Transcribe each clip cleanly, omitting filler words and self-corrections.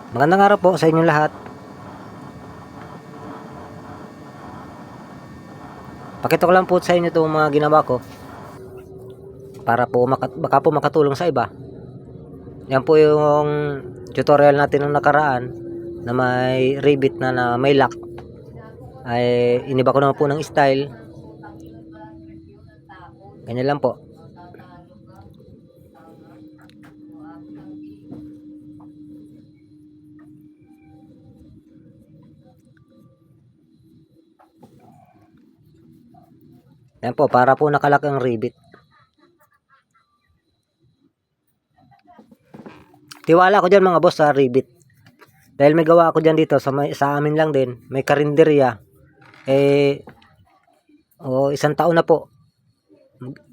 Magandang araw po sa inyong lahat. Pakita ko lang po sa inyo itong mga ginawa ko para po baka po makatulong sa iba. Yan po yung tutorial natin nung nakaraan na may rivet na may lock. Ay iniba ko naman po ng style. Ganyan lang po. Yan po, para po nakalock ang rivet. Tiwala ko dyan mga boss sa rivet. Dahil may gawa ako dyan dito sa amin lang din. May karinderya. Isang taon na po.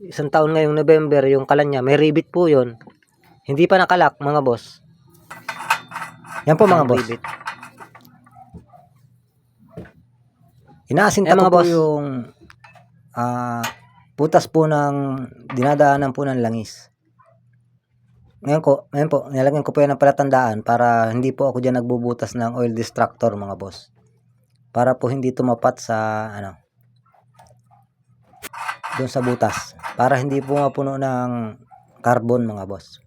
Isang taon ngayong November yung kalan niya. May rivet po yun. Hindi pa nakalock mga boss. Yan po mga boss. Rivet. Inaasinta ko po yung butas po ng dinadaanan po ng langis. Ngayon po, nilagyan ko po yan ng palatandaan para hindi po ako dyan nagbubutas ng oil distractor mga boss. Para po hindi tumapat sa doon sa butas. Para hindi po mapuno ng carbon mga boss.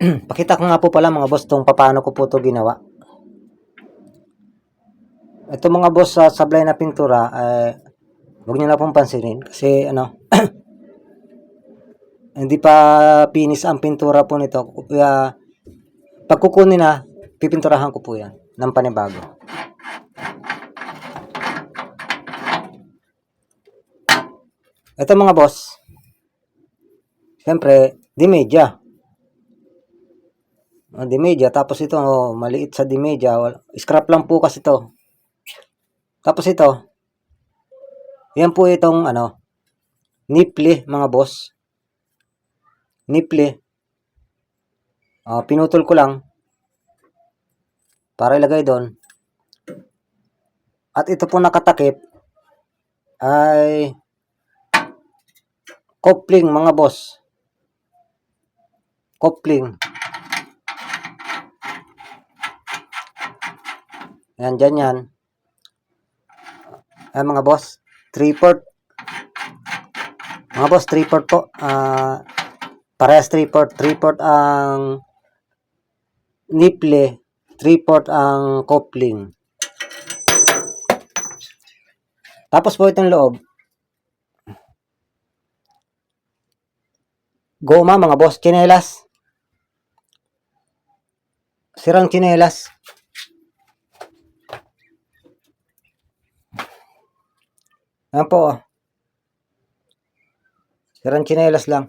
Pakita ko nga po pala mga boss tong paano ko po to ginawa. Ito mga boss sa sablay na pintura, huwag niyo na pong pansinin kasi hindi pa finish ang pintura po nito. Kaya pag kukunin na, pipinturahan ko po yan ng panibago. Ito mga boss, siyempre, di-media. Di-media, tapos ito, maliit sa di-media. Scrap lang po kasi ito. Tapos ito, yan po itong, nipple, mga boss. Nipple. Pinutol ko lang para ilagay doon. At ito po nakatakip ay coupling mga boss. Coupling. Yan, dyan yan. Ayan mga boss. 3/4. Mga boss, 3/4 po. Parehas 3/4. 3/4 ang nipple. 3/4 ang coupling. Tapos po itong loob. Goma mga boss. Tsinelas. Sirang tsinelas. Ayan po. Sirang tsinelas lang.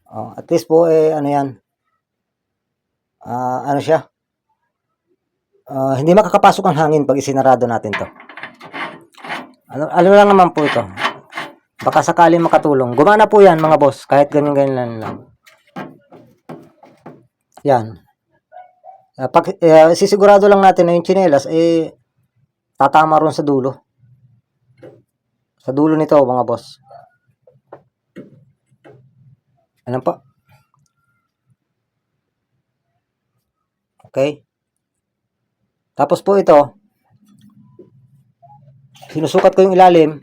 At least po ano yan. Ano siya? Hindi makakapasok ang hangin pag isinarado natin to. Ano lang naman po ito. Baka sakaling makatulong. Gumana po yan mga boss, kahit ganyan-ganyan lang. Yan. Sisigurado lang natin na yung tsinelas tatama ron sa dulo. Sa dulo nito mga boss. Alam po. Okay. Tapos po ito, sinusukat ko yung ilalim.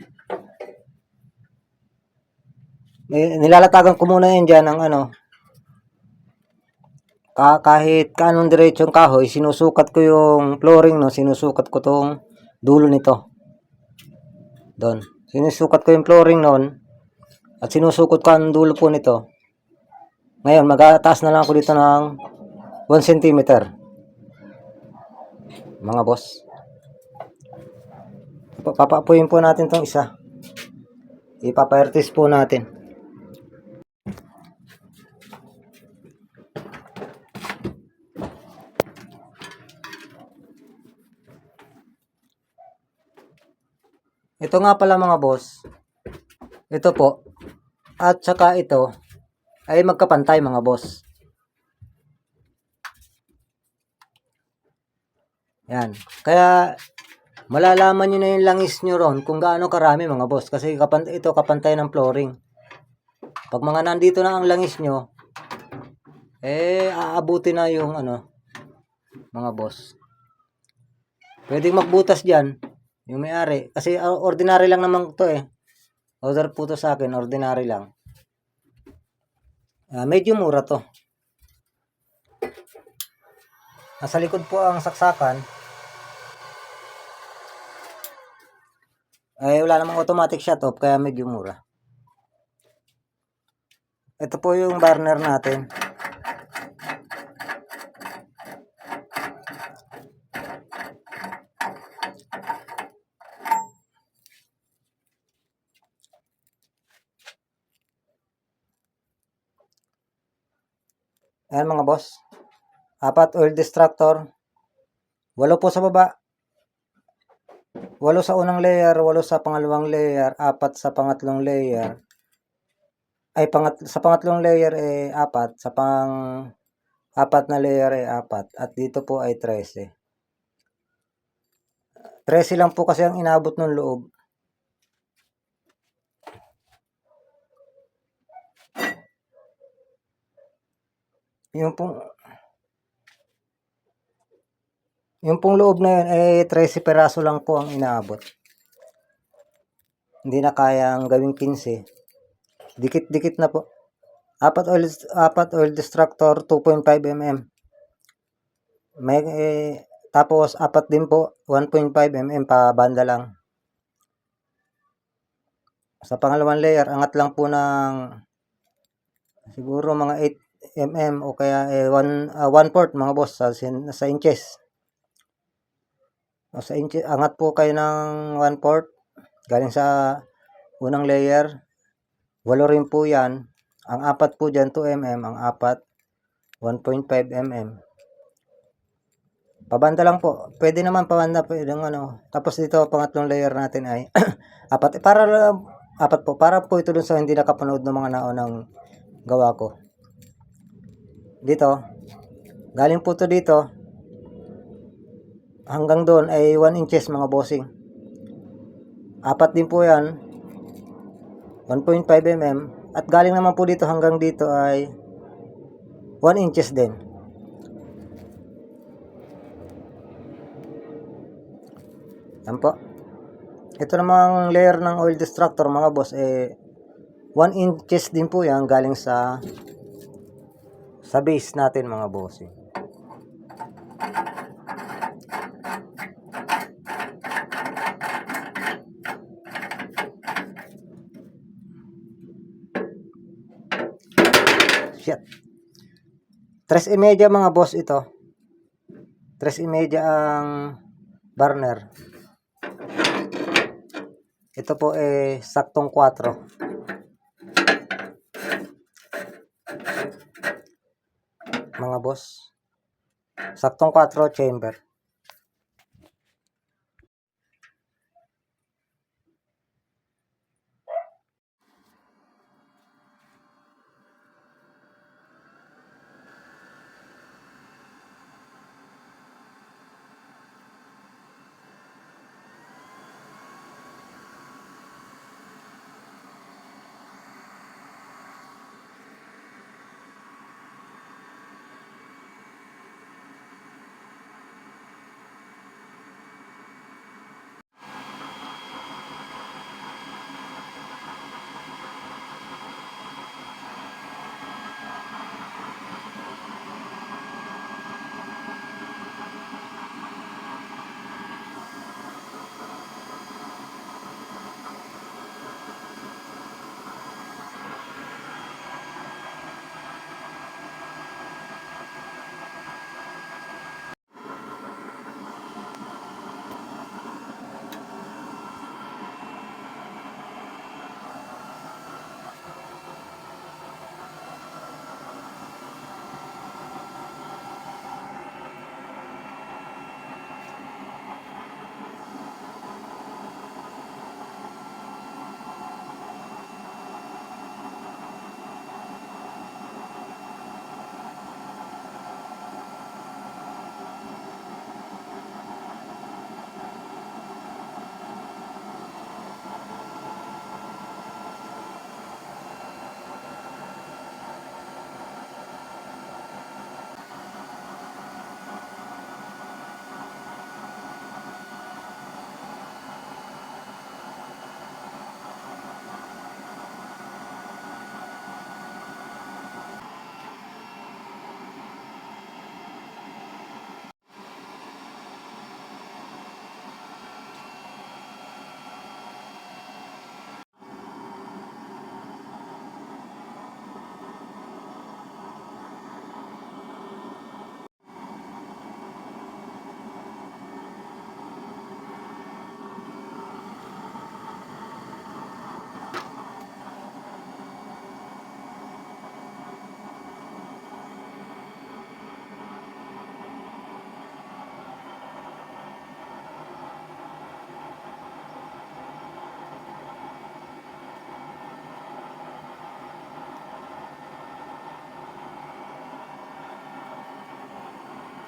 Nilalatagan ko muna yan dyan ng kahit kanong diretsong kahoy, sinusukat ko yung flooring, no? Sinusukat ko tong dulo nito. Doon. Sinusukat ko yung flooring noon at sinusukot ko ang dulo po nito. Ngayon, mag-ataas na lang ako dito ng 1 cm. Mga boss. Papaapuyin po natin tong isa. Ipapa-airtest po natin. Ito nga pala mga boss. Ito po. At saka ito ay magkapantay mga boss. Yan. Kaya malalaman nyo na yung langis nyo ron kung gaano karami mga boss. Kasi ito kapantay ng flooring. Pag mga nandito na ang langis nyo, aabuti na yung mga boss. Pwedeng magbutas dyan yung may-ari. Kasi ordinary lang naman to Order po to sa akin, ordinary lang. Medyo mura to. Nasa likod po ang saksakan. Wala namang automatic shut off kaya medyo mura. Ito po yung burner natin. Ayan mga boss. 4 oil distractor. 8 po sa baba. 8 sa unang layer, 8 sa pangalawang layer, 4 sa pangatlong layer. Sa pangatlong layer 4, sa apat na layer 4 at dito po ay 13. 13 lang po kasi ang inabot ng loob. Yung pong loob na yun 13 peraso lang po ang inaabot. Hindi na kayang gawing 15. Dikit-dikit na po. 4 oil distractor 2.5 mm. May tapos 4 din po 1.5 mm pa banda lang. Sa pangalawang layer angat lang po ng siguro mga 8 mm o kaya 1/4 mga boss sa inches. Sa inches angat po kayo ng 1/4 galing sa unang layer. 8 rin po yan. Ang 4 po dyan 2 mm, ang 4 1.5 mm. Pabanda lang po. Pwede naman pabanda po yung Tapos dito pangatlong layer natin ay 4 po para po ito dun sa hindi nakapanood ng mga naunang gawa ko. Dito galing po to dito hanggang doon ay 1 inches mga bossing. 4 din po yan 1.5 mm at galing naman po dito hanggang dito ay 1 inches din. Yan po. Ito namang layer ng oil distractor mga boss 1 inches din po yan galing sa base natin mga bossing. Shit. 3.5 mga boss ito. 3.5 ang burner. Ito po saktong 4. Mga boss. Saktong 4 chamber.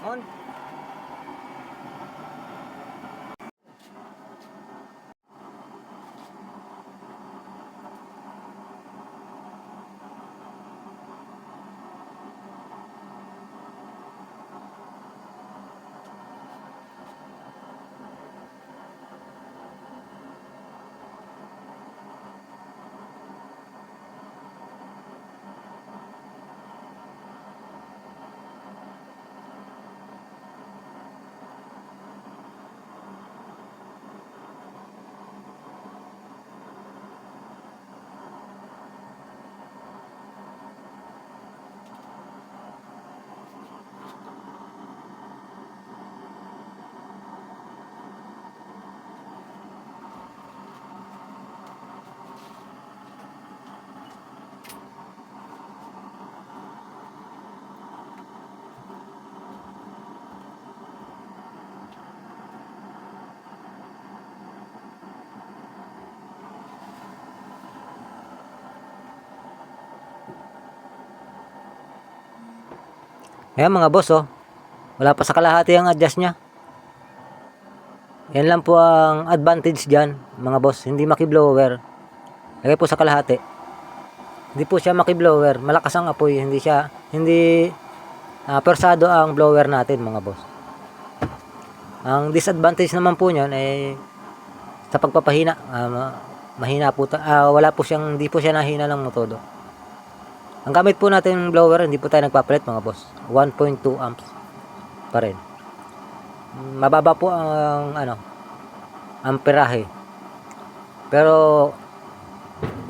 On. Ayan mga boss, oh. Wala pa sa kalahati ang adjust niya. Yan lang po ang advantage dyan, mga boss. Hindi maki-blower. Lagay po sa kalahati. Hindi po siya maki-blower. Malakas ang apoy. Hindi persado ang blower natin, mga boss. Ang disadvantage naman po niyan ay sa pagpapahina. Mahina po. Hindi po siya nahina ng motodo. Ang gamit po natin blower, hindi po tayo nagpapalit, mga boss. 1.2 amps pa rin. Mababa po ang amperahe. Pero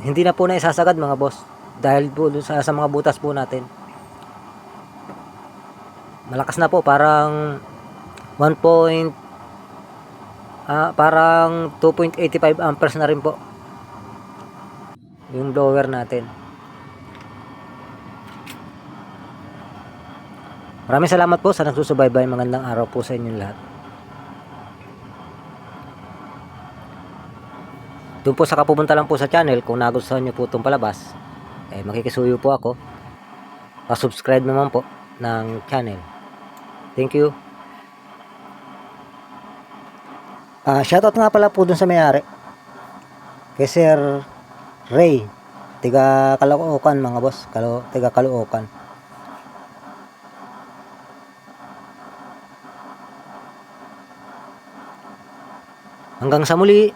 hindi na po na isasagad, mga boss, dahil po sa mga butas po natin. Malakas na po, parang 2.85 amperes na rin po yung blower natin. Maraming salamat po sa nagsusubaybay. Magandang araw po sa inyong lahat. Doon po sa kapupunta lang po sa channel, kung nagustuhan nyo po itong palabas, makikisuyo po ako. Pa-subscribe naman po ng channel. Thank you. Shoutout nga pala po dun sa may-ari, kay Sir Ray, tiga Caloocan, mga boss. Tiga Caloocan. Hanggang sa muli.